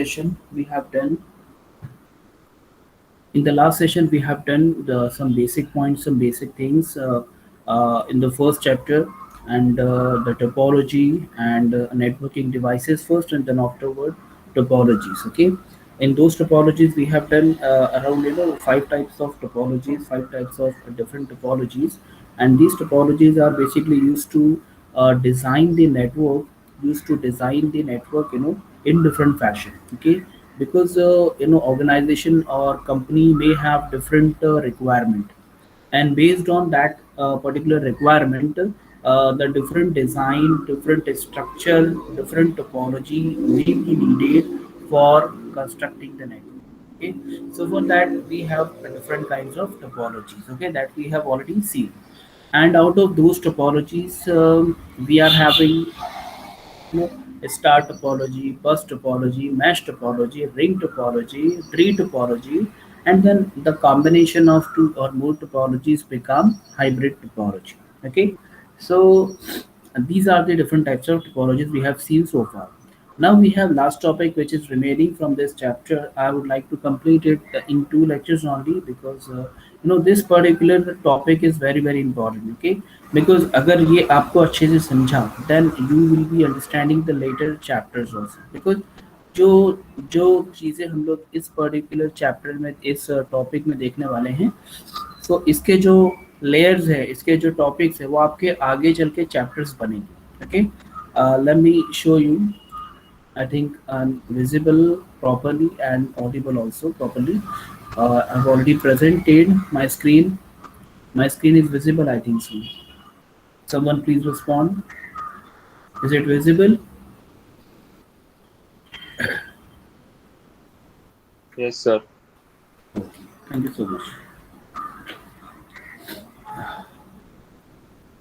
session we have done in the last session we have done some basic points, some basic things in the first chapter, and the topology and networking devices first, and then afterward topologies. Okay, in those topologies we have done around five types of topologies, five types of different topologies, and these topologies are basically used to design the network, in different fashion. Okay, because organization or company may have different requirement, and based on that particular requirement, the different design, different structure, different topology may be needed for constructing the network. Okay, so for that we have different kinds of topologies, okay, that we have already seen. And out of those topologies, we are having star topology, bus topology, mesh topology, ring topology, tree topology, and then the combination of two or more topologies become hybrid topology. Okay, so these are the different types of topologies we have seen so far. Now we have last topic which is remaining from this chapter. I would like to complete it in two lectures only, because this particular topic is very very important. Okay, because अगर ये आपको अच्छे से समझा, then you will be understanding the later chapters also. Because जो जो चीज़ें हम लोग इस पर्टिकुलर चैप्टर में, इस टॉपिक में देखने वाले हैं, तो इसके जो लेयर्स है, इसके जो टॉपिक्स है, वो आपके आगे चल के चैप्टर्स बनेंगे. Okay, let me show you. I think I'm visible properly and audible also properly. I've already presented my screen. My screen is visible, I think so. Someone please respond. Is it visible? Yes, sir. Thank you so much.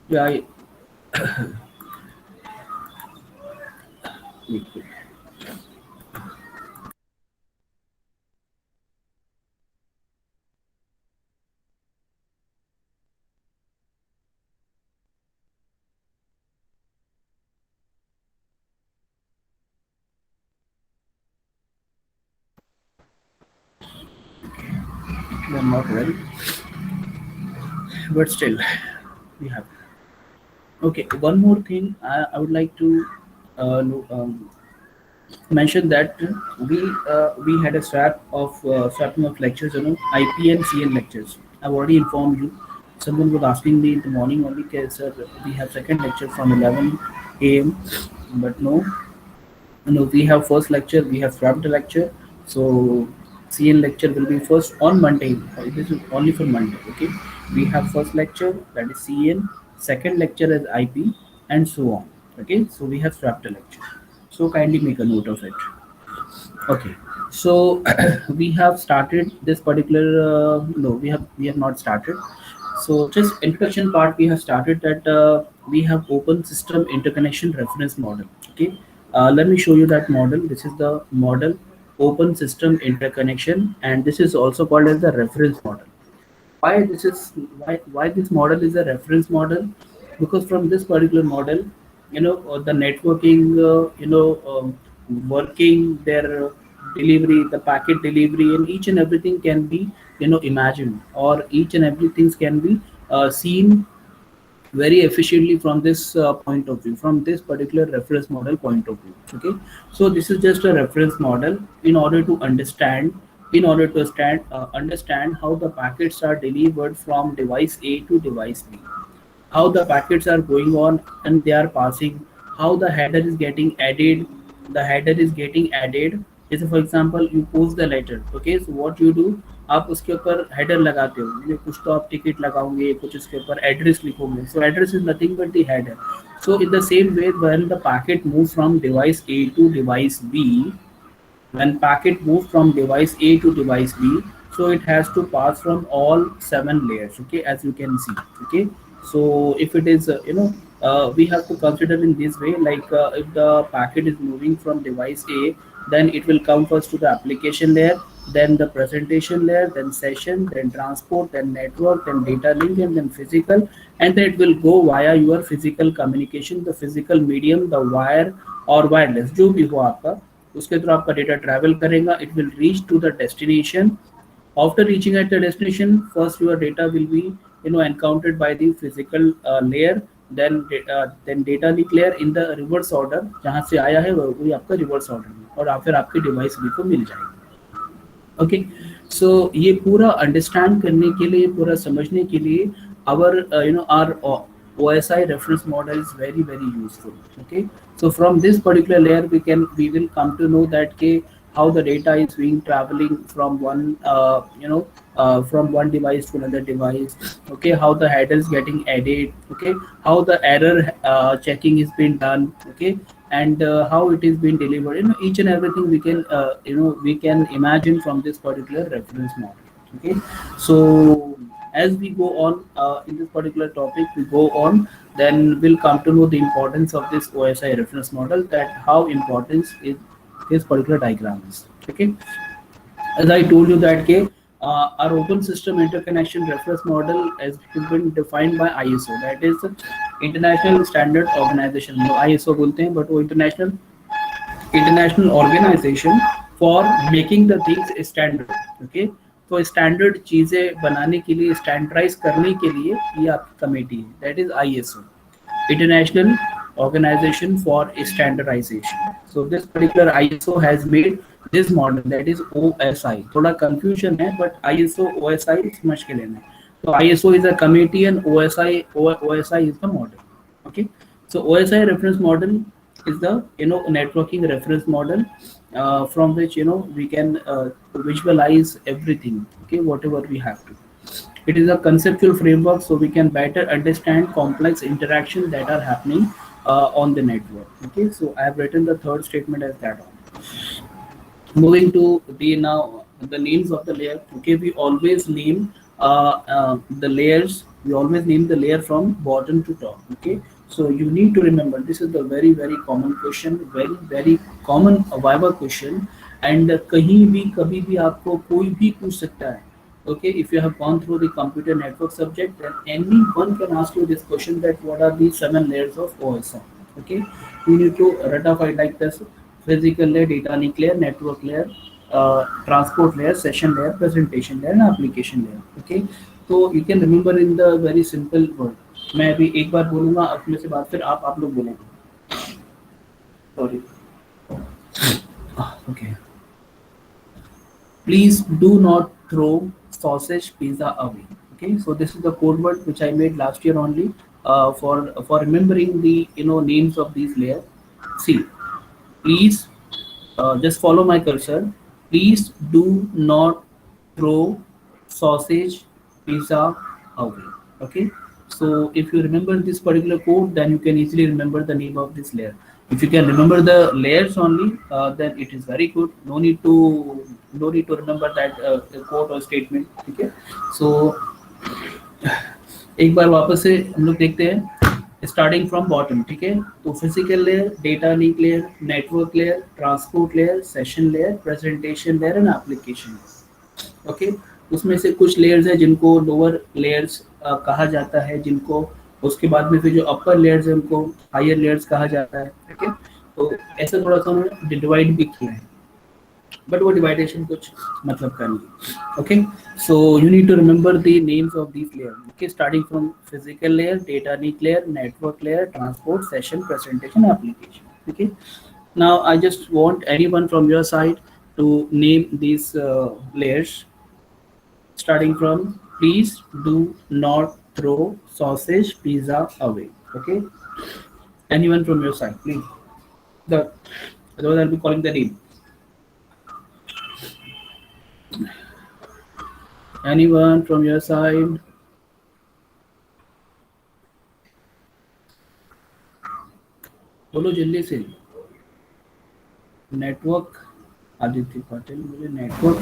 Yeah, wait, wait. They're not ready, but still, we have. Okay, one more thing I would like to mention that we had a swapping of lectures, IP and CN lectures. I've already informed you. Someone was asking me in the morning only, "Okay, sir, we have second lecture from 11 a.m." But no, we have first lecture, we have swapped the lecture. So CN lecture will be first on Monday. This is only for Monday. Okay, we have first lecture, that is CN, second lecture is IP, and so on. Okay, so we have swapped the lecture. So kindly make a note of it. Okay, so we have started this particular. No, we have not started. So just introduction part we have started, that we have open system interconnection reference model. Okay, let me show you that model. This is the model, open system interconnection, and this is also called as the reference model. Why this is why this model is a reference model? Because from this particular model, the networking, working, their delivery, the packet delivery, and each and everything can be imagined, or each and everything can be seen very efficiently from this point of view, from this particular reference model point of view. Okay, so this is just a reference model in order to understand, understand how the packets are delivered from device A to device B, how the packets are going on and they are passing, how the header is getting added. The header is getting added. जैसे for example you post the letter. Okay, so what you do, आप उसके ऊपर header लगाते हो, जैसे कुछ तो आप टिकट लगाओगे, कुछ उसके ऊपर एड्रेस लिखोगे. So address is nothing but the header. So in the same way, when the packet moves from device A to device B, when packet moves from device A to device B, so it has to pass from all seven layers. Okay, as you can see. Okay, so if it is we have to consider in this way, like if the packet is moving from device A, then it will come first to the application layer, then the presentation layer, then session, then transport, then network, then data link, and then physical, and then it will go via your physical communication, the physical medium, the wire or wireless, जो भी हो आपका, उसके through आपका data travel करेगा, it will reach to the destination. After reaching at the destination, first your data will be encountered by the physical layer. Then data link layer in the reverse order, जहाँ से आया है वही आपका reverse order में, और फिर आपके डिवाइस भी को मिल जाएगा. ओके, सो ये पूरा अंडरस्टैंड करने के लिए, पूरा समझने के लिए, our our OSI reference model is very very useful. Okay, so from this particular layer we will come to know that how the data is being traveling from one from one device to another device. Okay, how the header is getting added. Okay, how the error checking is being done. Okay, and how it is being delivered. Each and everything we can we can imagine from this particular reference model. Okay, so as we go on in this particular topic, we go on, then we'll come to know the importance of this OSI reference model, that how important is this particular diagram is. Okay, as I told you that our open system interconnection reference model has been defined by ISO, that is International Standard Organization. ISO बोलते हैं, but वो international organization for making the things standard. Okay, तो standard चीजें बनाने के लिए, standardise करने के लिए ये आपकी कमेटी है, दैट इज ISO, International Organization for Standardization. So this particular ISO has made this model, that is OSI. थोड़ा confusion है, but ISO OSI समझ के लेना है. So ISO is a committee and OSI is the model. Okay, so OSI reference model is the networking reference model from which we can visualize everything. Okay, whatever we have to. It is a conceptual framework, so we can better understand complex interactions that are happening on the network. Okay, so I have written the third statement as that on. Moving to the now the names of the layer. Okay, we always name the layers, we always name the layer from bottom to top. Okay, so you need to remember, this is the very very common question, very very common viva question, and कहीं भी कभी भी आपको कोई भी पूछ सकता है. Okay, if you have gone through the computer network subject, then anyone can ask you this question, that what are the 7 layers of OSI. Okay, you need to ratify like this: physical layer, data link layer, network layer, transport layer, session layer, presentation layer, and application layer. Okay, so you can remember in the very simple word. मैं अभी एक बार बोलूँगा, अपने से बात फिर आप लोग बोलेंगे. Sorry. Okay. Please do not throw sausage pizza away. Okay, so this is the code word which I made last year only for remembering the names of these layers. See, please just follow my cursor. Please do not throw sausage pizza away. Okay, so if you remember this particular code, then you can easily remember the name of this layer. If you can remember the layers only, then it is very good. No need to remember that code or statement. Okay, so एक बार वापस से हम लोग देखते हैं, starting from bottom. ठीक है, तो physical layer, data link layer, network layer, transport layer, session layer, presentation layer and application. Okay, उसमें से कुछ लेयर्स है जिनको लोअर लेयर्स कहा जाता है, जिनको उसके बाद में फिर जो अपर लेयर्स है उनको हायर लेयर्स कहा जाता है. ठीक है, तो ऐसा थोड़ा सा उन्होंने डिवाइड भी किया है, बट वो डिवाइडेशन कुछ मतलब का नहीं. Okay, so you need to remember the names of these layers. Okay, starting from physical layer, data link layer, network layer, transport, session, presentation, application. Okay, now I just want anyone from your side to name these layers, starting from please do not throw sausage pizza away. Okay, anyone from your side, please. Otherwise I'll be calling the name. Anyone from your side? बोलो जल्दी से. Network, Aditya Patil, मुझे network,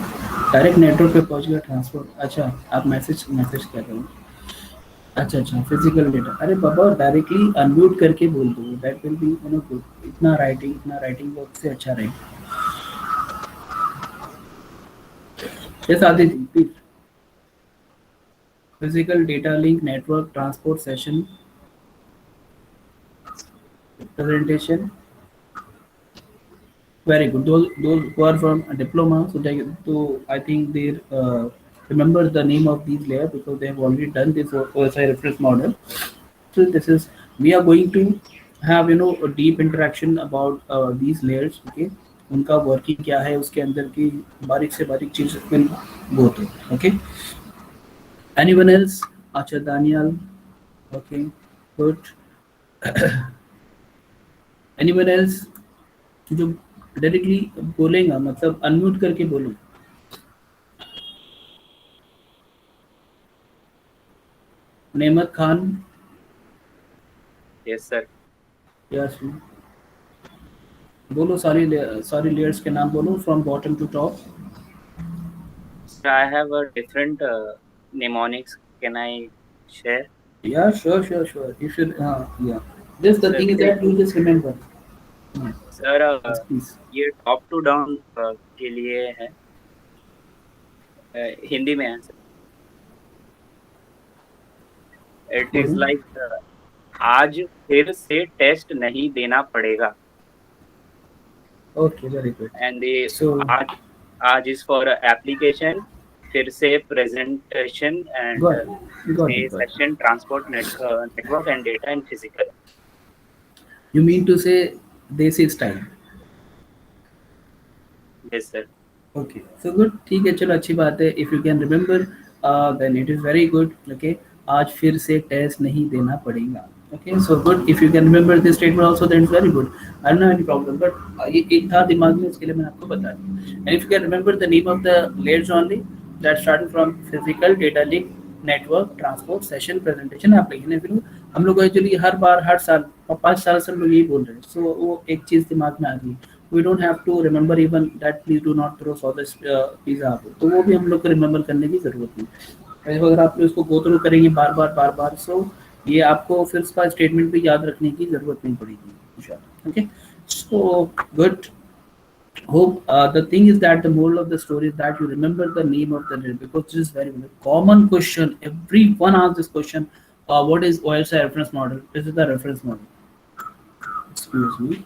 direct network पे पहुंच गया. Transport, अच्छा आप message कर रहे हो. अच्छा, फिजिकल डेटा, अरे बाबा डायरेक्टली अनम्यूट करके बोल दो, दैट विल बी गुड. इतना राइटिंग वर्क से अच्छा रहेगा. Yes Aditya, please. Physical, data link, network, transport, session, presentation. Very good. Those who are from a diploma, so they, so I think they remember the name of these layers because they have already done this OSI reference model. So this is we are going to have a deep interaction about these layers. Okay, उनका working क्या है उसके अंदर की बारीक से बारीक चीज will go through. Okay, anyone else? अच्छा Daniel. Okay, good. Anyone else? जो डायरेक्टली बोलेगा मतलब अनम्यूट करके बोलो. नेमत खान. Yes, sir. यस. बोलो सारी लेयर्स के नाम बोलो from bottom to top. So I have a different mnemonics. Can I share? Yeah, sure. You should, yeah. Just the Sir, thing is that you just remember. sir, Yes, please. ये top to down के लिए है, हिंदी में है। It is बोलो. Like आज फिर से टेस्ट नहीं देना पड़ेगा। Okay, very good. And So, आज आज इज फॉर एप्लीकेशन, फिर से presentation and got it. Session transport network and data and physical. You mean to say this is time. Yes sir. Okay, so good. ठीक है, चलो अच्छी बात है. If you can remember, then it is very good. Okay, आज फिर से test नहीं देना पड़ेगा. Okay, so good. If you can remember this statement also, then it's very good. I don't have any problem. But ये एक था दिमाग में, इसके लिए मैंने आपको बता दिया. And if you can remember the name of the layers only, that starting from physical, data link, network, transport, session, presentation, application. फिर हम लोग एक्चुअली हर बार हर साल 5 साल से हम लोग यही बोल रहे हैं. So वो एक चीज़ दिमाग में आ गई. We don't have to remember even that please do not throw sausage pizza आपको. तो वो भी हम लोग को रिमेम्बर करने की जरूरत नहीं. अगर आप उसको गो थ्रू करेंगे बार बार सो ये आपको फिर उसका स्टेटमेंट भी याद रखने की जरूरत नहीं पड़ेगी इंशाल्लाह. Okay, so good. Hope the thing is that the moral of the story is that you remember the name of the leader because this is very common question. Everyone asks this question. What is OSI reference model? This is the reference model. Excuse me.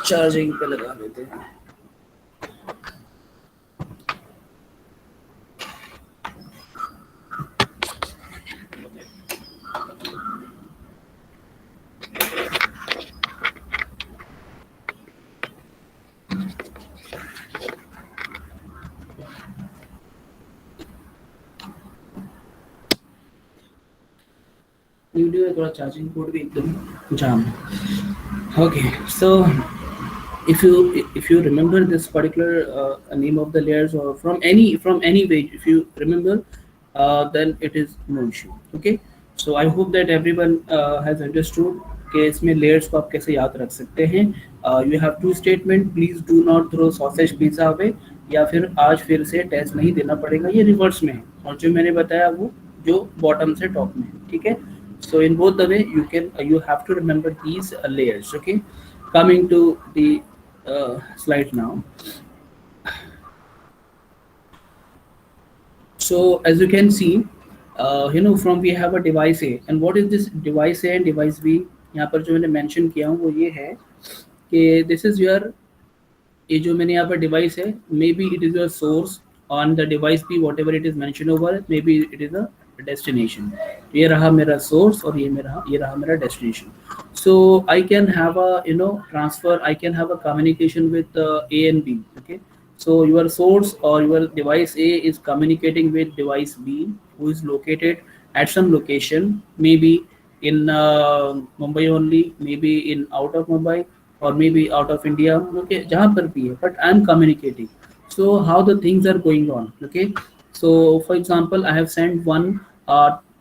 Charging पे लगा लेते हैं. Video थोड़ा charging port भी एकदम जाम. Okay, so if you remember this particular name of the layers or from any way, if you remember, then it is no issue. Okay, so I hope that everyone has understood कि इसमें layers को आप कैसे याद रख सकते हैं. You have two statement, please do not throw sausage pizza away, या फिर आज फिर से टेस्ट नहीं देना पड़ेगा. ये रिवर्स में है और जो मैंने बताया वो जो बॉटम से टॉप में है. ठीक है, so in both the way you have to remember these layers. Okay, coming to the slide now. So as you can see, from we have a device A, and what is this device A and device B? यहाँ पर जो मैंने mention किया हूँ वो ये है कि this is your, ये जो मैंने यहाँ पर डिवाइस है, may be it is your source on the device be what ever it is mention over, may be it is a destination. ये रहा मेरा सोर्स और ये रहा मेरा destination. So I can have a transfer, I can have a communication with A and B. Okay, so your source or your device A is communicating with device B who is located at some location, maybe in Mumbai only, maybe in out of Mumbai, or maybe out of India. Okay, जहाँ पर भी है, but I am communicating. So how the things are going on. Okay, so for example, I have sent one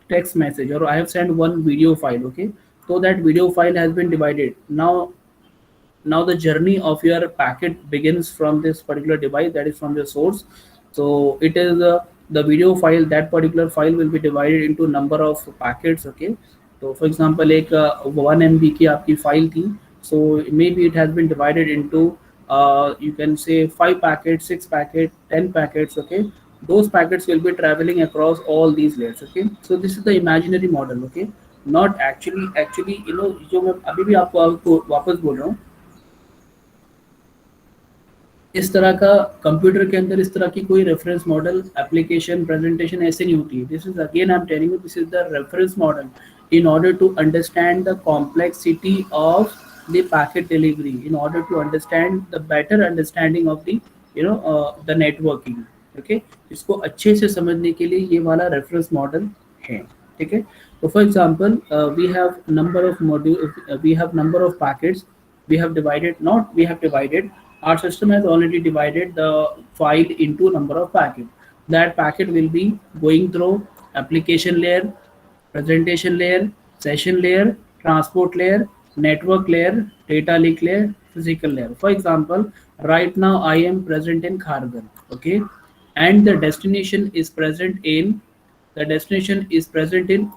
text message or I have sent one video file. Okay, so that video file has been divided. Now the journey of your packet begins from this particular device, that is from the source. So it is the video file, that particular file will be divided into number of packets. Okay, so for example एक 1 MB की आपकी file थी, so maybe it has been divided into you can say 5 packets, 6 packets, 10 packets. Okay, those packets will be traveling across all these layers. Okay, so this is the imaginary model. Okay, not actually जो मैं अभी भी आपको वापस बोल रहा हूँ, इस तरह का कंप्यूटर के अंदर इस तरह की कोई रेफरेंस मॉडल एप्लीकेशन प्रेजेंटेशन ऐसे नहीं होती है। This is again I am telling you, this is the reference model in order to understand the complexity of the packet delivery, in order to understand the better understanding of the the networking। okay, इसको अच्छे से समझने के लिए ये वाला reference model है। ठीक है, तो for example we have number of module we have number of packets, we have divided not we have divided our system has already divided the file into number of packets। that packet will be going through application layer, presentation layer, session layer, transport layer, network layer, data link layer, physical layer। For example, right now I am present in Kharghar, okay, and the destination is present in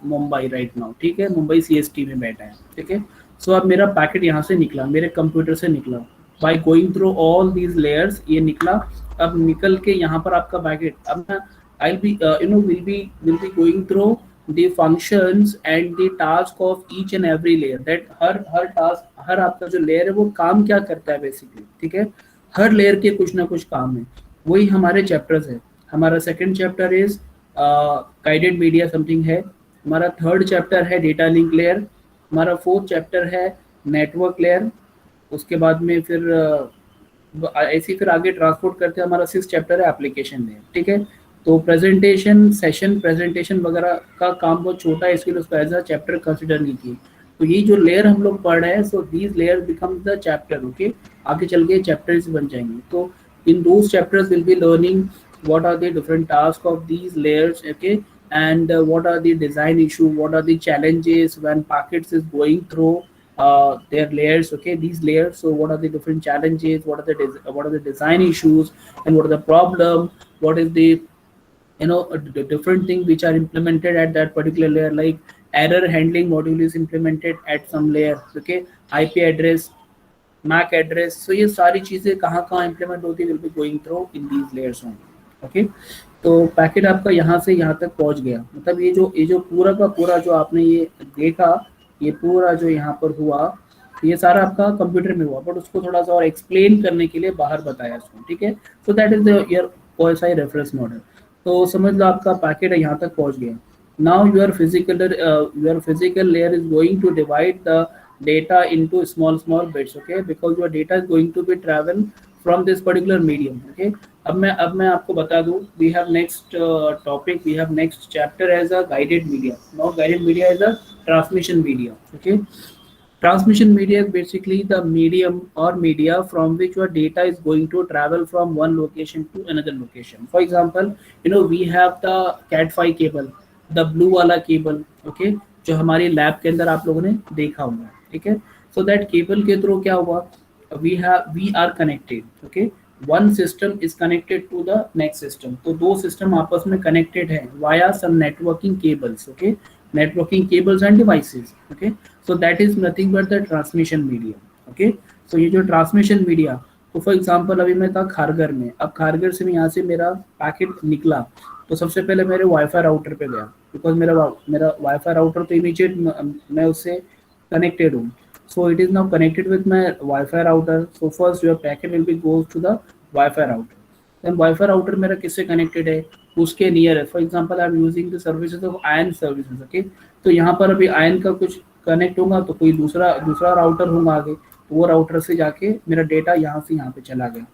Mumbai right now. ठीक है, Mumbai CST में बैठा है। ठीक है, सो अब मेरा packet यहाँ से निकला, मेरे कंप्यूटर से निकला, by going through all these layers ये निकला। अब निकल के यहाँ पर आपका पैकेट, अब मैं I be will be going through the functions and the task of each and every layer, that हर टास्क, हर आपका जो लेयर है वो काम क्या करता है बेसिकली। ठीक है, हर लेयर के कुछ ना कुछ काम है, वही हमारे चैप्टर्स है। हमारा second chapter is guided media something है, हमारा थर्ड चैप्टर है डेटा लिंक लेयर, हमारा फोर्थ चैप्टर है नेटवर्क लेयर, उसके बाद में फिर ऐसे ही फिर आगे ट्रांसपोर्ट करते हैं, हमारा सिक्स चैप्टर है एप्लीकेशन लेयर। ठीक है, तो प्रेजेंटेशन सेशन प्रेजेंटेशन वगैरह का काम बहुत छोटा है, इसके लिए उसको एज अ चैप्टर कंसिडर नहीं किए। तो ये जो लेयर हम लोग पढ़ रहे हैं, so these layer become the chapter. Okay, आगे चल के चैप्टर्स बन जाएंगे। तो in those chapters will be learning what are the different tasks of these layers, okay, and what are the design issue, what are the challenges when packets is going through their layers, okay, these layers। so what are the different challenges, what are the design issues, and what are the problem, what is the the different thing which are implemented at that particular layer, like error handling module is implemented at some layer, okay, IP address, MAC address। so ये सारी चीजें कहाँ कहाँ implement होती है, will be going through in these layers only। okay, तो packet आपका यहाँ से यहाँ तक पहुँच गया, मतलब ये जो पूरा का पूरा जो आपने ये देखा, ये पूरा जो यहाँ पर हुआ, ये सारा आपका कंप्यूटर में हुआ, बट उसको थोड़ा सा और एक्सप्लेन करने के लिए बाहर बताया उसको। ठीक है, so that is your OSI reference model. तो समझ लो आपका पैकेट यहाँ तक पहुँच गया। now your physical layer is going to divide the data into small bits, okay, because your data is going to be travel from this particular medium। okay, अब मैं आपको बता दूं, we have next topic, we have next chapter as a guided media। now guided media is a transmission media। okay, transmission media is basically the medium or media from which your data is going to travel from one location to another location। For example, we have the cat5 cable, the blue वाला cable, okay, जो हमारी lab के अंदर आप लोगों ने देखा होगा। ठीक है, so that केबल के थ्रू क्या हुआ, we are connected, okay, one system is connected to the next system। तो दो सिस्टम आपस में कनेक्टेड है via some networking cables, okay, networking cables and devices। okay, so that is nothing but the transmission medium। okay, so ये जो transmission media, तो for example अभी मैं था खारगर में, अब खारगर से यहाँ से मेरा पैकेट निकला, तो सबसे पहले मेरे वाईफाई राउटर पे गया, बिकॉज मेरा वाईफाई राउटर तो इमीडिएट मैं उससे कनेक्टेड हूँ। so it is now connected with my Wi-Fi router। so first your packet will be goes to the Wi-Fi router। then Wi-Fi router मेरा किससे connected है, उसके नियर है। For example I am using the services of ion services. Okay, तो यहाँ पर अभी ion का कुछ कनेक्ट होगा, तो कोई दूसरा राउटर होगा आगे, तो वो राउटर से जाके मेरा डेटा यहाँ से यहाँ पे चला गया।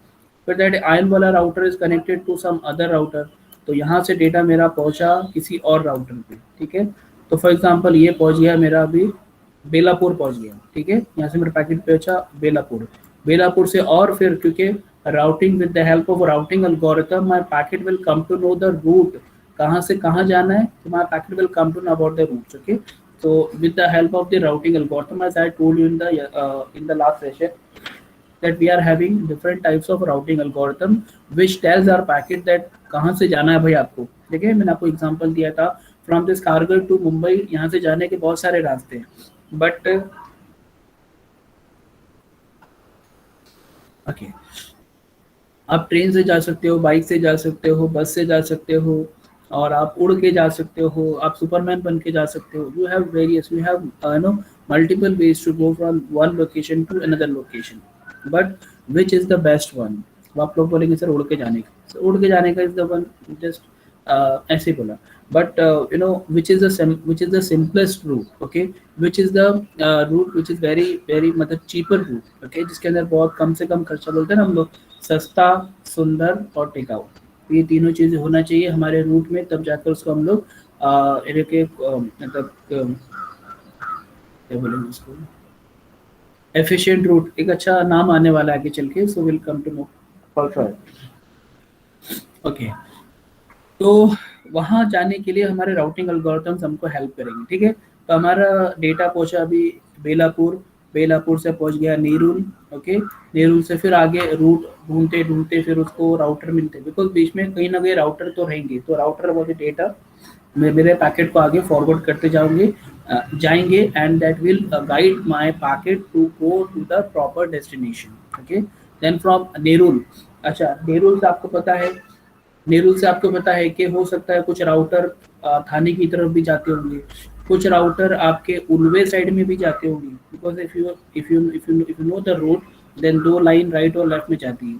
फिर दैट आयन वाला router is connected to some other router, तो यहाँ से डेटा मेरा पहुँचा किसी और राउटर पे। ठीक है, तो फॉर एग्जांपल ये पहुँच गया मेरा अभी बेलापुर पहुंच गया। ठीक है, यहाँ से मेरा पैकेट पहुंचा बेलापुर से, और फिर क्योंकि routing with the help of routing algorithm my packet will come to know the route, कहाँ से कहाँ जाना है, तो my packet will come to know about the routes. Okay, so with the help of the routing algorithm, as I told you in the last session, that we are having different types of routing algorithm which tells our packet that कहाँ से जाना है भाई आपको। देखिए मैंने आपको example दिया था, from this Kargil to Mumbai, यहाँ से जाने के बहुत सारे रास्ते हैं, बट आप ट्रेन से जा सकते हो, बाइक से जा सकते हो, बस से जा सकते हो, और आप उड़ के जा सकते हो, आप सुपरमैन बन के जा सकते हो। You have various, you have multiple ways to go from one location to another location, but which is the best one? अब आप लोग बोलेंगे सर उड़ के जाने का, सर उड़ के जाने का इज द वन, जस्ट ऐसे ही बोला, but which is the which is the simplest route, okay, which is the route which is very very मतलब cheaper route, okay, जिसके अंदर बहुत कम से कम खर्चा, बोलते हैं ना हम लोग, सस्ता, सुंदर और टिकाऊ। ये तीनों चीजें होना चाहिए हमारे रूट में, तब जाकर उसको हम लोग मतलब क्या बोलेंगे उसको, एफिशिएंट रूट, एक अच्छा नाम आने वाला है आगे चल के, so will come to know for sure. Okay, तो वहाँ जाने के लिए हमारे राउटिंग एल्गोरिथम्स हमको हेल्प करेंगे, ठीक है। तो हमारा डेटा पहुंचा अभी बेलापुर, बेलापुर से पहुंच गया नेरुल, ओके, नेरुल से फिर आगे रूट ढूंढते ढूंढते फिर उसको राउटर मिलते, बिकॉज बीच में कहीं ना कहीं राउटर तो रहेंगे, तो राउटर वो डेटा मेरे पैकेट को आगे फॉरवर्ड करते जाएंगे, and that will guide my packet to go to the proper destination, okay. Then from Nerul, अच्छा नेरुल से आपको पता है, नेरुल से आपको पता है कि हो सकता है कुछ राउटर थाने की तरफ भी जाते होंगे, कुछ राउटर आपके उल्वे साइड में भी जाते होंगे, because if you know the road, then दो लाइन राइट और लेफ्ट में जाती है।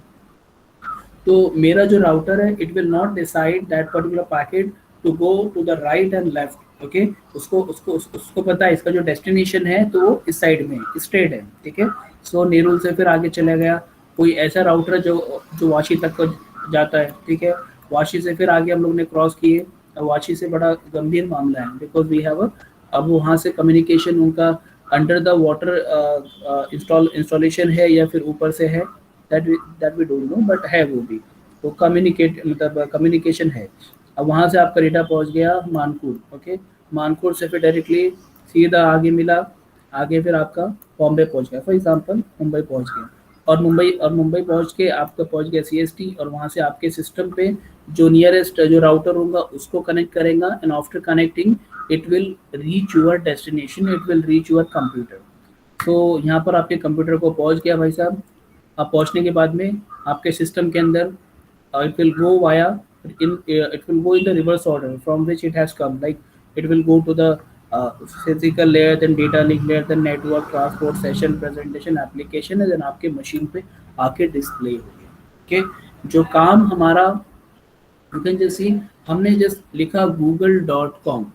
तो मेरा जो राउटर है, it will not decide that particular packet to go to the right and left, okay. उसको पता है इसका जो डेस्टिनेशन है तो वो इस साइड में स्ट्रेट है, ठीक है। सो नेरुल से फिर आगे चला गया कोई ऐसा राउटर जो वाशी तक को जाता है, ठीक है। वाशी से फिर आगे हम लोग ने क्रॉस किए, वाशी से बड़ा गंभीर मामला है, बिकॉज वी हैव अब वहाँ से कम्युनिकेशन उनका अंडर द वाटर इंस्टॉलेशन है या फिर ऊपर से है, that we don't know, but है वो भी, तो मतलब कम्युनिकेशन है। अब वहाँ से आपका डेटा पहुँच गया मानकुर, ओके, मानकुर से फिर डायरेक्टली सीधा आगे मिला, आगे फिर आपका बॉम्बे पहुँच गया, फॉर एग्जाम्पल मुंबई पहुँच गया, और मुंबई पहुँच के आपका पहुँच गया CST, और वहाँ से आपके सिस्टम पे जो नियरेस्ट जो राउटर होगा उसको कनेक्ट करेगा, and after connecting it will reach your destination, it will reach your computer. तो यहाँ पर आपके कंप्यूटर को पहुँच गया भाई साहब। अब पहुँचने के बाद में आपके सिस्टम के अंदर it will go via it will go in the reverse order from which it has come, like it will go to the physical layer, then data link layer, then network, transport, session, presentation, application, and then आपके machine पे आके display हो गया, okay। जो काम हमारा, you can just see, हमने just लिखा google.com,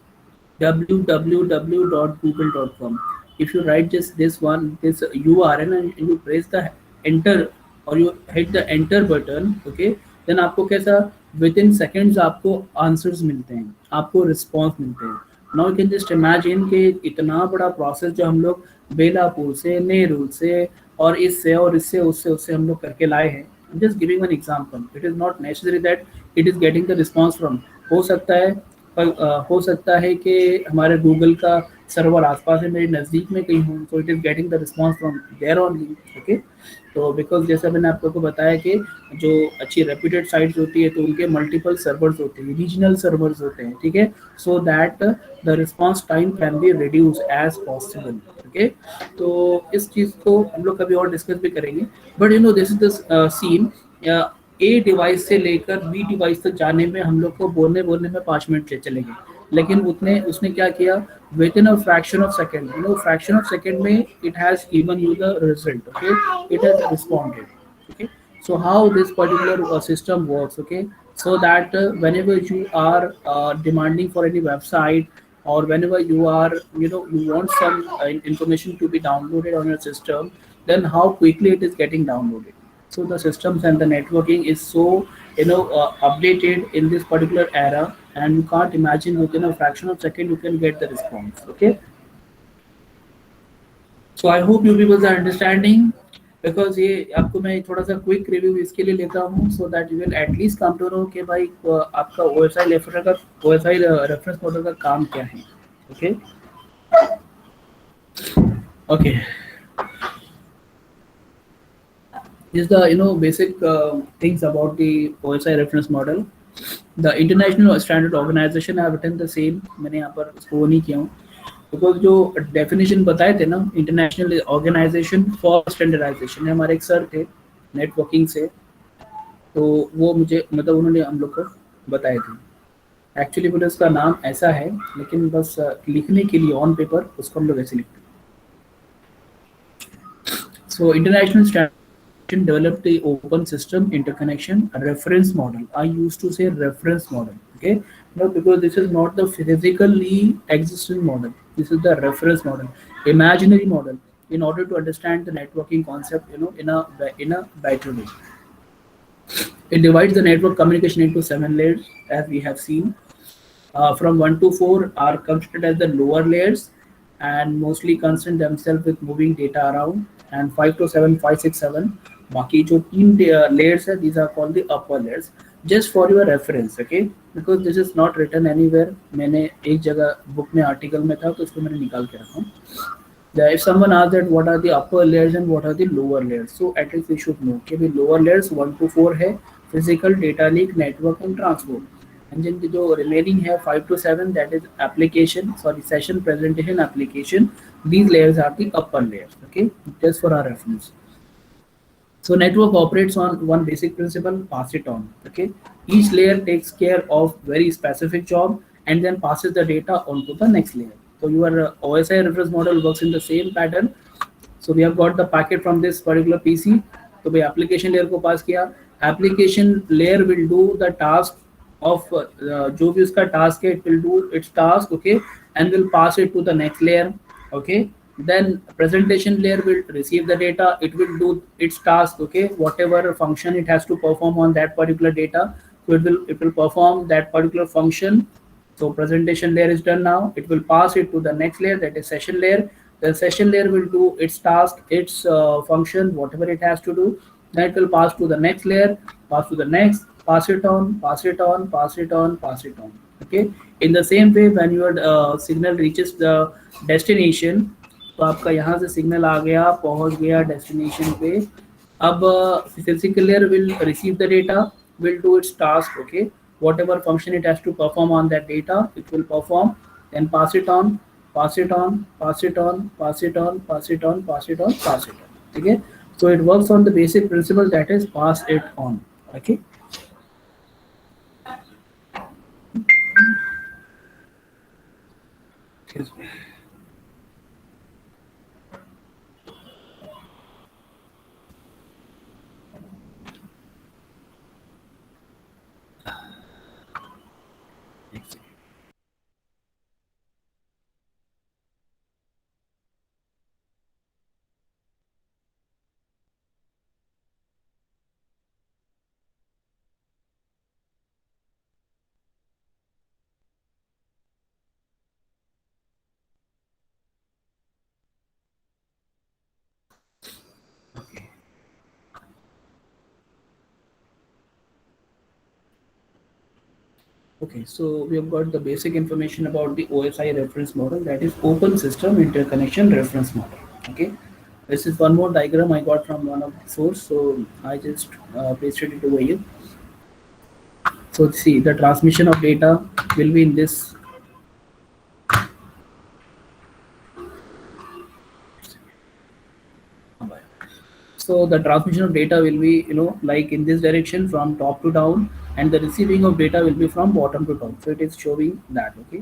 www.google.com, if you write just this URL and you press the enter or you hit the enter button, okay, then आपको कैसा विद इन सेकेंड्स आपको आंसर्स मिलते हैं, आपको रिस्पॉन्स मिलते हैं। Now you can just imagine कि इतना बड़ा प्रोसेस जो हम लोग बेलापुर से, नेरुल से और इससे और इससे उससे हम लोग करके लाए हैं। Just giving one example, it is not necessary that it is getting the response from, हो सकता है कि हमारे गूगल का सर्वर आसपास है, मेरे नज़दीक में कहीं हूँ, तो it is getting the response from there only, okay. तो बिकॉज जैसा मैंने आपको बताया कि जो अच्छी रेप्यूटेड साइट्स होती है तो उनके मल्टीपल सर्वर्स होते हैं, रीजनल सर्वर्स होते हैं, ठीक है, so that the response time can be reduce as possible, okay. तो इस चीज़ को हम लोग कभी और डिस्कस भी करेंगे, but you know this is the scene, A device से लेकर बी डिवाइस तक जाने में हम लोग को बोलने में 5 मिनट चले गए, लेकिन उसने क्या किया, with in a fraction of second, fraction of second में it has given you the result, okay, it has responded, okay. So how this particular system works, okay, so that whenever you are demanding for any website, or whenever you are, you want some information to be downloaded on your system, then how quickly it is getting downloaded. So the systems and the networking is so updated in this particular era, and you can't imagine within a fraction of second you can get the response, okay। So I hope you people are understanding, because ये आपको मैं थोड़ा सा quick review इसके लिए लेता हूँ, so that you will at least come to know कि भाई आपका OSI रेफरेंस मॉडल का काम क्या है, okay okay. This is the basic things about the OSI reference model. The International Standard Organization have written the same, मैंने यहाँ पर इसको नहीं किया हूँ, बिकॉज जो डेफिनेशन बताए थे ना, इंटरनेशनल ऑर्गेनाइजेशन फॉर स्टैंडर्डाइजेशन है, हमारे एक सर थे नेटवर्किंग से, तो वो मुझे मतलब उन्होंने हम लोग को बताए थे। एक्चुअली बोले उसका नाम ऐसा है, लेकिन बस लिखने के लिए ऑन पेपर उसको हम लोग ऐसे लिखते हैं. So international standardization developed the open system interconnection reference model. I used to say reference model. Okay, no, because this is not the physically existing model. This is the reference model, imaginary model. In order to understand the networking concept, in a better way, it divides the network communication into 7 layers, as we have seen. From 1 to 4 are considered as the lower layers and mostly concern themselves with moving data around. And 5 to 7, 5, 6, 7, बाकी जो तीन layers है, these are called the upper layers. Just for your reference, okay? Because this is not written anywhere. मैंने एक जगह book में article में था तो इसको मैंने निकाल के रखा हूँ. If someone asks that what are the upper layers and what are the lower layers, so at least we should know कि भी lower layers 1 to 4 है, physical data link network and transport. And then the जो remaining है 5 to 7, that is application, sorry, session presentation application. These layers are the upper layers. Okay, just for our reference. So network operates on one basic principle: pass it on. Okay, each layer takes care of very specific job and then passes the data on to the next layer. So your OSI reference model works in the same pattern. So we have got the packet from this particular PC. तो भाई application layer को pass किया. Application layer will do the task of जो भी उसका task है, it will do its task, okay, and will pass it to the next layer, okay. Then presentation layer will receive the data, it will do its task, okay, whatever function it has to perform on that particular data, so it will perform that particular function. So presentation layer is done now. It will pass it to the next layer, that is session layer. The session layer will do its task, its function, whatever it has to do. Then it will pass to the next layer, pass to the next, pass it on, pass it on, pass it on, pass it on. Okay. In the same way, when your signal reaches the destination, तो आपका यहाँ से signal आ गया, पहुँच गया destination पे. अब physical layer will receive the data, will do its task, okay. Whatever function it has to perform on that data, it will perform, then pass it on, pass it on, pass it on, pass it on, pass it on, pass it on, pass it on. Okay. So it works on the basic principle, that is pass it on. Okay. Excuse me. Okay. Okay, so we have got the basic information about the OSI reference model, that is Open System Interconnection Reference Model. Okay, this is one more diagram I got from one of the source, so I just pasted it over here. So see, the transmission of data will be in this. So the transmission of data will be, like in this direction from top to down, and the receiving of data will be from bottom to top. So it is showing that. Okay,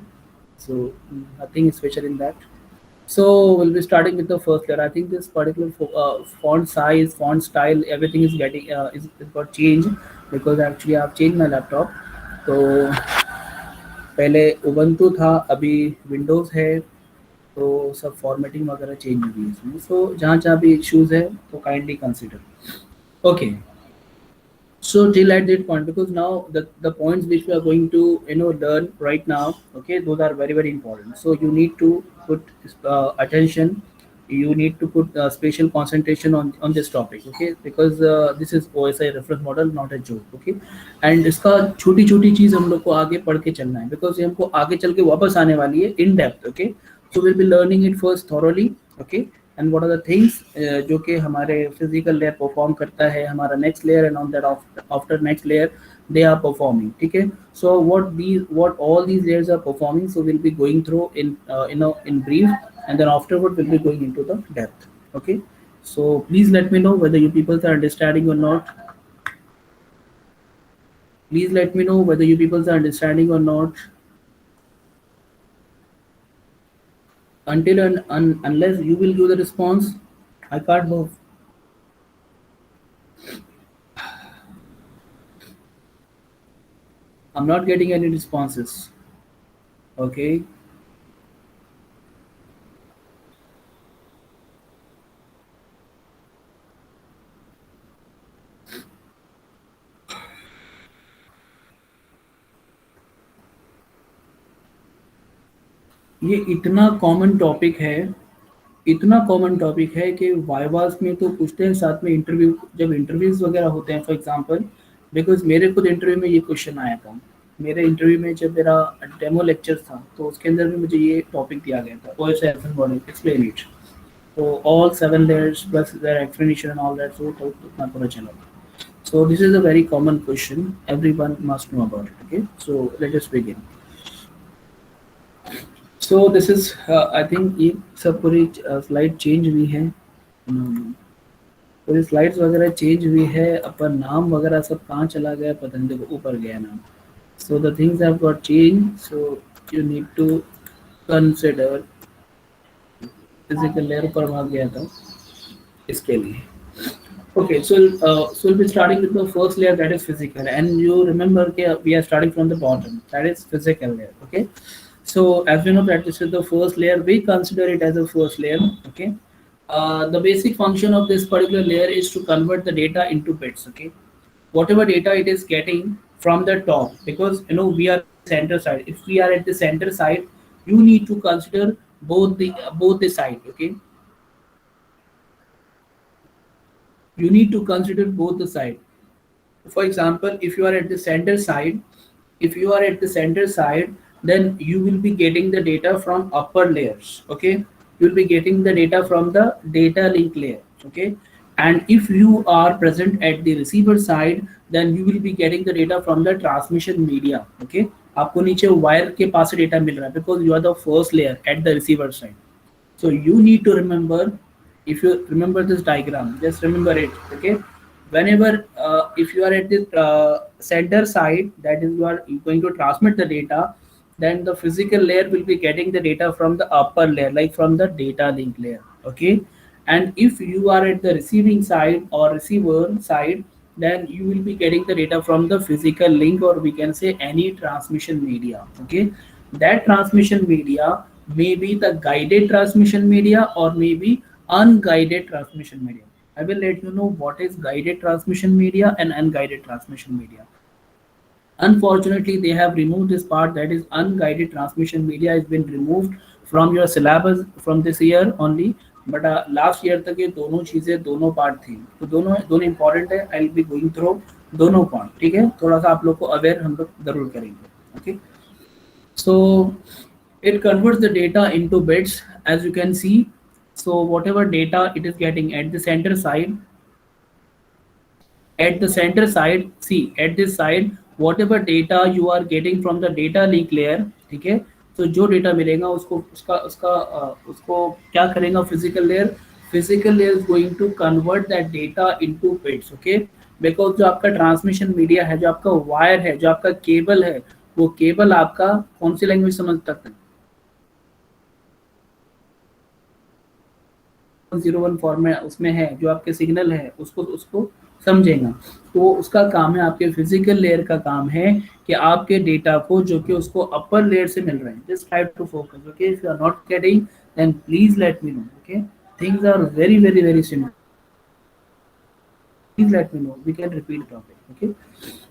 so nothing special in that. So we'll be starting with the first layer. I think this particular font size, font style, everything is getting is got changed because actually I've changed my laptop. तो पहले Ubuntu था, अभी Windows है, तो सब formatting वगैरह change हुई है इसमें. सो जहाँ जहाँ भी इश्यूज है तो kindly consider. Okay. So till at that point, because now the points which we are going to learn right now, okay, those are very very important. So you need to put attention, you need to put special concentration on this topic, okay, because this is OSI reference model, not a joke, okay. And इसका छोटी छोटी चीज हम लोग को आगे पढ़ के चलना है, because ये हमको आगे चल के वापस आने वाली है in depth, okay. So we'll be learning it first thoroughly, okay. And what are the things जो कि हमारे physical layer perform करता है, हमारा next layer, and on that after next layer they are performing, ठीक है. So what all these layers are performing, so we'll be going through in in brief, and then afterward we'll be going into the depth, okay. So please let me know whether you people are understanding or not. Please let me know whether you people are understanding or not. Until unless you will give the response, I can't move. I'm not getting any responses. Okay. ये इतना common topic है, इतना common topic है कि vivas में तो पूछते हैं, साथ में इंटरव्यू, जब इंटरव्यूज वगैरह होते हैं फॉर एग्जांपल, बिकॉज मेरे खुद इंटरव्यू में ये क्वेश्चन आया था। मेरे इंटरव्यू में जब मेरा डेमो लेक्चर था तो उसके अंदर भी मुझे ये टॉपिक दिया गया था, OSFN मॉडल, एक्सप्लेन इट। तो all 7 layers plus their explanation and all that, so तो उतना पता चला। So this is a very common question, everyone must know about it. Okay, so let us begin. So this is I think ये सब पूरी slide change हुई है, पूरी स्लाइड्स वगैरह चेंज हुई है, अपन नाम वगैरह सब कहाँ चला गया पता नहीं, देखो ऊपर गया नाम। So the things have got changed, so you need to consider physical layer ऊपर भाग गया था इसके लिए। Okay, so we'll be starting with the first layer, that is physical, and you remember that we are starting from the bottom, that is physical layer. Okay, so as we know that this is the first layer, we consider it as a first layer. Okay, the basic function of this particular layer is to convert the data into bits. Okay, whatever data it is getting from the top, because you know we are center side. If we are at the center side, you need to consider both the side. Okay, you need to consider both the side. For example, if you are at the center side, if you are at the center side, then you will be getting the data from upper layers. Okay, you will be getting the data from the data link layer. Okay, and if you are present at the receiver side, then you will be getting the data from the transmission media. Okay, आपको नीचे wire के पास से data मिल रहा है, because you are the first layer at the receiver side. So you need to remember, if you remember this diagram, just remember it. Okay, whenever if you are at the center side, that is you are going to transmit the data, then the physical layer will be getting the data from the upper layer, like from the data link layer. Okay, and if you are at the receiving side or receiver side, then you will be getting the data from the physical link, or we can say any transmission media. Okay, that transmission media may be the guided transmission media or maybe unguided transmission media. I will let you know what is guided transmission media and unguided transmission media. Unfortunately, they have removed this part, that is unguided transmission media has been removed from your syllabus from this year only. But last year तक ये दोनों चीजें, दोनों part थी, तो दोनों दोनों important है। I will be going through दोनों पार्ट, ठीक है, थोड़ा सा आप लोग को अवेयर हम लोग जरूर करेंगे। Okay, so it converts the data into bits, as you can see. So whatever data it is getting at the center side, see at this side, whatever data you are getting from the data link layer, ठीक है, तो जो data मिलेगा उसको उसका उसका उसको क्या करेगा physical layer is going to convert that data into bits. Okay, because जो आपका ट्रांसमिशन मीडिया है, जो आपका वायर है, जो आपका केबल है, वो केबल आपका कौन सी लैंग्वेज समझ तक है, 01 फॉर्मेट उसमें है, जो आपके सिग्नल है उसको उसको समझेगा। तो उसका काम है, आपके फिजिकल लेयर का काम है कि आपके डेटा को जो कि उसको अपर लेयर से मिल रहे हैं, just try to focus. Okay, if you are not getting then please let me know. Okay, things are very very very simple, please let me know, we can repeat the topic. Okay,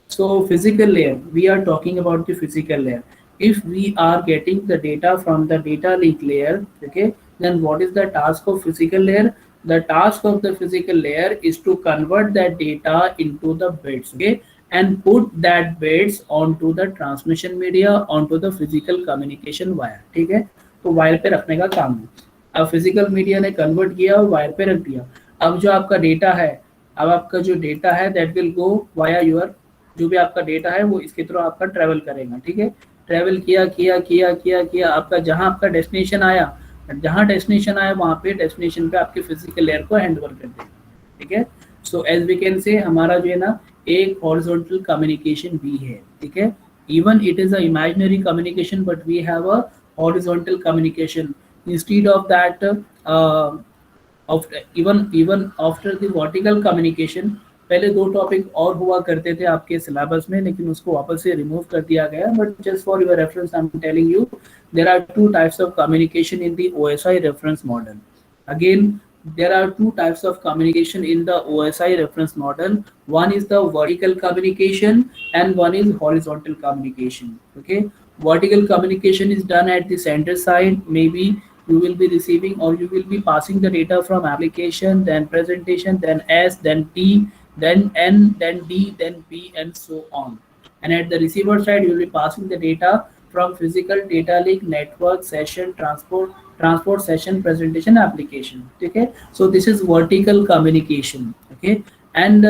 so physical layer, we are talking about the physical layer. If we are getting the data from the data link layer, okay, then what is the task of physical layer? The task of the physical layer is to convert that data into the bits, okay, and put that bits onto the transmission media, onto the physical communication wire. ठीक है, तो wire पे रखने का काम है। अब physical media ने कन्वर्ट किया और वायर पे रख दिया। अब जो आपका डेटा है, अब आपका जो डेटा है that will go via your, जो भी आपका डेटा है वो इसके थ्रू आपका ट्रेवल करेगा। ठीक है, ट्रेवल किया किया किया किया किया, आपका जहाँ आपका डेस्टिनेशन आया, जहाँ डेस्टिनेशन आया वहाँ पे डेस्टिनेशन पे आपके फिजिकल लेयर को हैंड ओवर कर देगा। ठीक है, so as we can say हमारा जो है ना एक हॉरिजॉन्टल कम्युनिकेशन भी है, ठीक है। Even it is a imaginary communication but we have a horizontal communication instead of that even after the vertical communication। पहले दो टॉपिक और हुआ करते थे आपके सिलेबस में, लेकिन उसको वापस से रिमूव कर दिया गया। But just for your reference I am telling you, there are two types of communication in the OSI reference model. Again, there are two types of communication in the OSI reference model. One is the vertical communication and one is horizontal communication. Okay, vertical communication is done at the center side. Maybe you will be receiving or you will be passing the data from application, then presentation, then S, then T, then N, then D, then B, and so on. And at the receiver side, you will be passing the data from physical data link, network, session, transport session, presentation, application, okay। So this is vertical communication, okay। And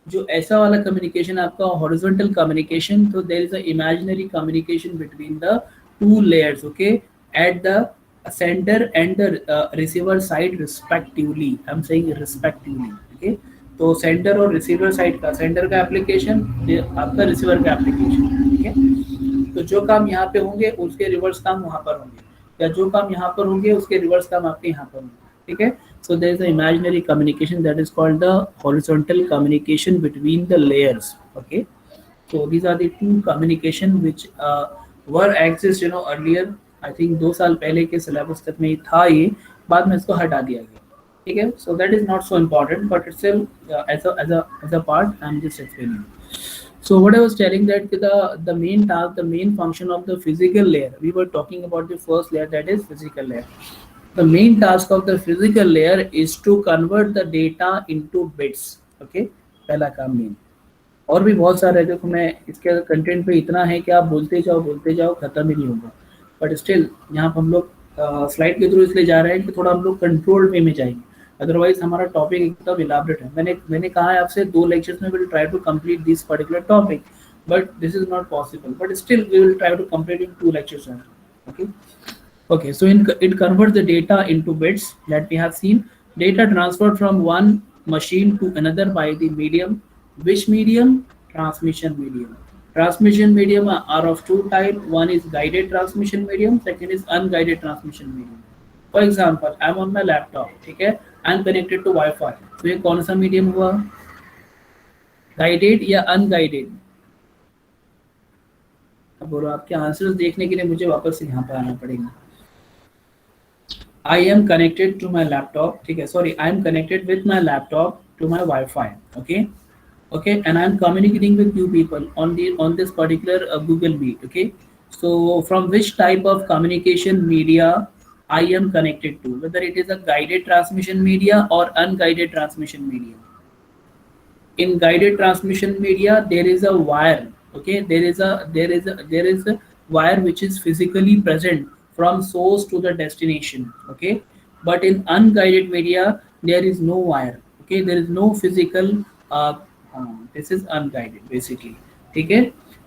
जो ऐसा वाला communication आपका horizontal communication, तो there is a imaginary communication between the two layers, okay, at the sender and the receiver side respectively. I am saying respectively, okay. तो sender और receiver side का, sender का application, आपका receiver का application, ठीक है। तो जो काम यहाँ पे होंगे उसके रिवर्स काम वहाँ पर होंगे, या जो काम यहाँ पर होंगे उसके रिवर्स काम आपके यहाँ पर होंगे, ठीक है। So there is an imaginary communication that is called the horizontal communication between the layers, okay। So these are the two communication which were exist, you know, earlier। I think 2 साल पहले के सिलेबस तक में ही था ये, बाद में इसको हटा दिया गया, ठीक है। So that is not so important, but it's still as a part I'm just explaining। So what I was telling that the main task, the main function of the physical layer, we were talking about the first layer, that is physical layer। The main task of the physical layer is to convert the data into bits, okay। पहला काम main, और भी बहुत सारे हैं। देखो मैं इसके कंटेंट पे इतना है कि आप बोलते जाओ खत्म ही नहीं होगा। बट स्टिल यहाँ पर हम लोग स्लाइड के थ्रू इसलिए जा रहे हैं कि थोड़ा हम लोग कंट्रोल्ड वे में जाएंगे, अदरवाइज हमारा टॉपिक एकदम इलाबरेट है। मैंने कहा है आपसे 2 लेक्चर्स में will try to complete this particular topic, but this is not possible, but still we will try to complete in 2 lectures, okay। Okay, so it converts the data into bits that we have seen. Data transferred from one machine to another by the medium. Which medium? Transmission medium। Transmission medium are of two types. One is guided transmission medium, second is unguided transmission medium। For example, I'm on my laptop, ठीक है, I'm connected to Wi-Fi। तो ये कौन सा medium हुआ, guided या unguided? अब बोलो, आपके आंसर्स देखने के लिए मुझे वापस से यहाँ पर आना पड़ेगा। I am connected to my laptop, ठीक है, sorry, I am connected with my laptop to my Wi-Fi, okay, and I am communicating with you people on this particular Google Meet, okay। So from which type of communication media I am connected to, whether it is a guided transmission media or unguided transmission media। In guided transmission media there is a wire, okay, there is a wire which is physically present from source to the destination, okay। But in unguided media there is no wire, okay, there is no physical this is unguided basically, ठीक है।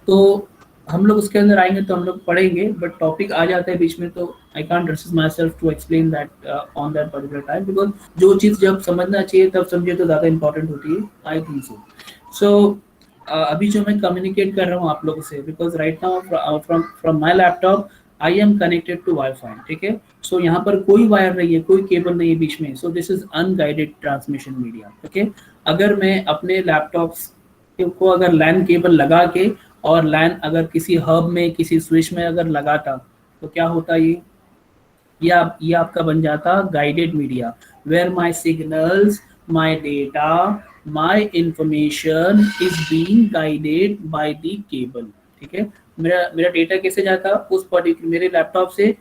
तो हम लोग उसके अंदर आएंगे तो हम लोग पढ़ेंगे, बट टॉपिक आ जाता है बीच में, तो I can't resist myself to explain that on that particular time, because जो चीज़ जब समझना चाहिए तब समझे तो ज़्यादा इंपॉर्टेंट होती है, आई थिंक सो। सो अभी जो मैं कम्युनिकेट कर रहा हूँ आप लोगों से, because right now from my laptop I am connected to WiFi, ठीक है। सो यहाँ पर कोई वायर नहीं है, कोई केबल नहीं है बीच में, so this is unguided transmission media, okay. अगर मैं अपने लैपटॉप को अगर लैन केबल लगा के और लैन अगर किसी हब में, किसी स्विच में अगर लगाता, तो क्या होता, ये आपका बन जाता guided media, where my signals, my data, my information is being guided by the cable, ठीक है। मेरा डेटा कैसे जाता, उस पर्टिकुलर मेरे लैपटॉप से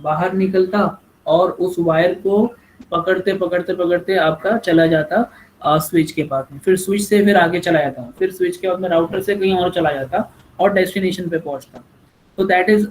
बाहर निकलता और उस वायर को पकड़ते पकड़ते पकड़ते आपका चला जाता स्विच के पास में, फिर स्विच से फिर आगे चला जाता, फिर स्विच के बाद में राउटर से कहीं और चला जाता और डेस्टिनेशन पे पहुंचता। तो that is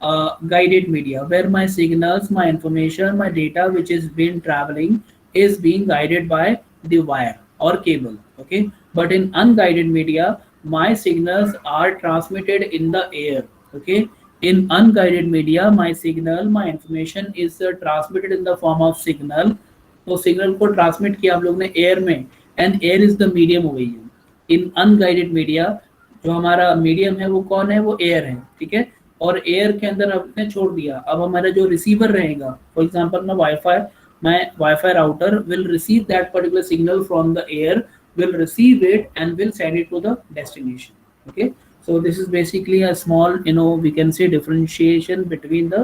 guided media, where my signals, my information, my data which is been traveling is being guided by the wire or cable, okay। But in unguided media my signals are transmitted in the air, okay। In unguided media my signal, my information is transmitted in the form of signal। तो signal को transmit किया आप लोग ने air में, and air is the medium over here in unguided media. जो हमारा medium है वो कौन है, वो एयर है, ठीक है। और एयर के अंदर आपने छोड़ दिया, अब हमारा जो रिसीवर रहेगा, फॉर एग्जांपल मैं wifi router will receive that particular signal from the air, will receive it and will send it to the destination. Okay, so this is basically a small, we can say differentiation between the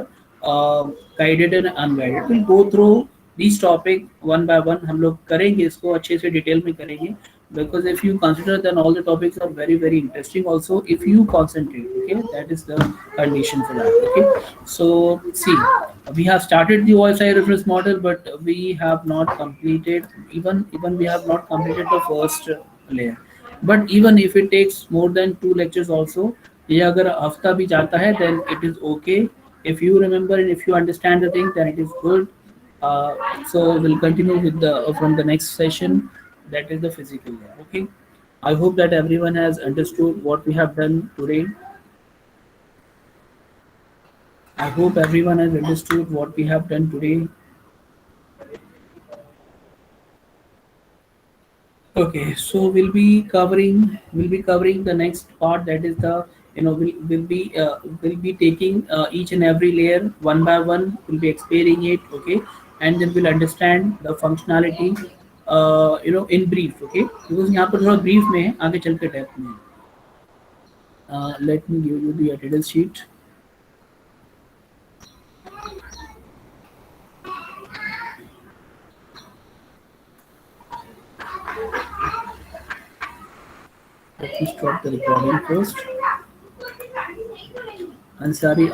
guided and unguided. We'll go through these topic one by one, हम लोग करेंगे इसको अच्छे से detail में करेंगे, because if you consider then all the topics are very very interesting also if you concentrate. Okay, that is the condition for that. Okay, so see, we have started the OSI reference model, but we have not completed, even we have not completed the first layer. But even if it takes more than two lectures also, ये अगर हफ्ता भी जाता है then it is okay. If you remember and if you understand the thing, then it is good. So we'll continue with the from the next session, that is the physical layer. Okay, I hope that everyone has understood what we have done today. I hope everyone has understood what we have done today. Okay, so we'll be covering the next part, that is the, we'll be taking each and every layer one by one. We'll be explaining it, okay, and then we'll understand the functionality, in brief, okay, because यहाँ पर थोड़ा brief में है, आगे चल के depth में है. Let me give you the attendance sheet. Let me stop the recording first. Ansari